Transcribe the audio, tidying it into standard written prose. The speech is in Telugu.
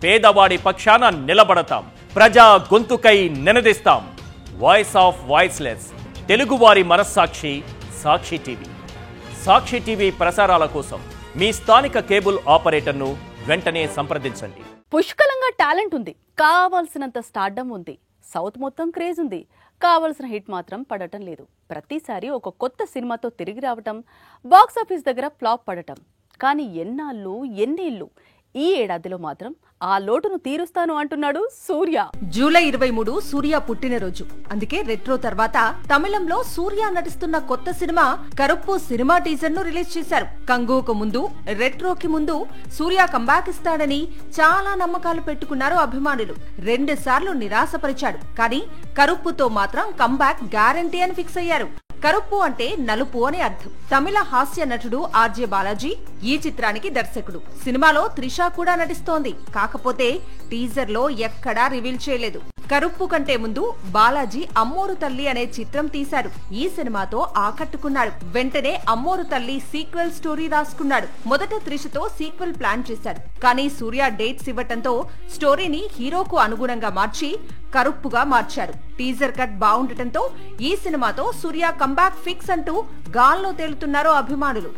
పేదవాడి పక్షాన నిలబడతాం, ప్రజా గొంతుకై నినదిస్తాం. వాయిస్ ఆఫ్ వాయిస్లెస్, తెలుగువారి మనస్సాక్షి సాక్షి టీవీ. సాక్షి టీవీ ప్రసారాల కోసం మీ స్థానిక కేబుల్ ఆపరేటర్ను వెంటనే సంప్రదించండి. పుష్కలంగా టాలెంట్ ఉంది, కావాల్సినంత స్టార్డమ్ ఉంది, సౌత్ మొత్తం క్రేజ్ ఉంది, కావాల్సిన హిట్ మాత్రం పడటం లేదు. ప్రతిసారి ఒక కొత్త సినిమాతో తిరిగి రావటం, బాక్సాఫీస్ దగ్గర ఫ్లాప్ పడటం. కానీ ఎన్నాళ్ళు ఎన్నేళ్ళు, ఈ ఏడాదిలో మాత్రం ఆ లోటును తీరుస్తాను అంటున్నాడు సూర్య. జూలై 23 సూర్య పుట్టినరోజు. అందుకే రెట్రో తర్వాత తమిళంలో సూర్య నటిస్తున్న కొత్త సినిమా కరుప్పు సినిమా టీజర్ ను రిలీజ్ చేశారు. కంగుకు ముందు, రెట్రోకి ముందు సూర్య కంబ్యాక్ ఇస్తాడని చాలా నమ్మకాలు పెట్టుకున్నారు అభిమానులు. 2 సార్లు నిరాశపరిచాడు. కానీ కరుప్పుతో మాత్రం కంబ్యాక్ గ్యారంటీ అని ఫిక్స్ అయ్యారు. కరుప్పు అంటే నలుపు అని అర్థం. తమిళ హాస్య నటుడు ఆర్జే బాలాజీ ఈ చిత్రానికి దర్శకుడు. సినిమాలో త్రిష కూడా నటిస్తోంది. కాకపోతే టీజర్ లో ఎక్కడా రివీల్ చేయలేదు. కరుప్పు కంటే ముందు బాలాజీ అమ్మోరు తల్లి అనే చిత్రం తీశాడు. ఈ సినిమాతో ఆకట్టుకున్నాడు. వెంటనే అమ్మోరు తల్లి సీక్వెల్ స్టోరీ రాసుకున్నాడు. మొదట త్రిషతో సీక్వెల్ ప్లాన్ చేశాడు. కానీ సూర్య డేట్స్ ఇవ్వటంతో స్టోరీని హీరోకు అనుగుణంగా మార్చి కరుప్పుగా మార్చాడు. టీజర్ కట్ బాగుండటంతో ఈ సినిమాతో సూర్య కంబ్యాక్ ఫిక్స్ అంటూ గాల్లో తేలుతున్నారు అభిమానులు.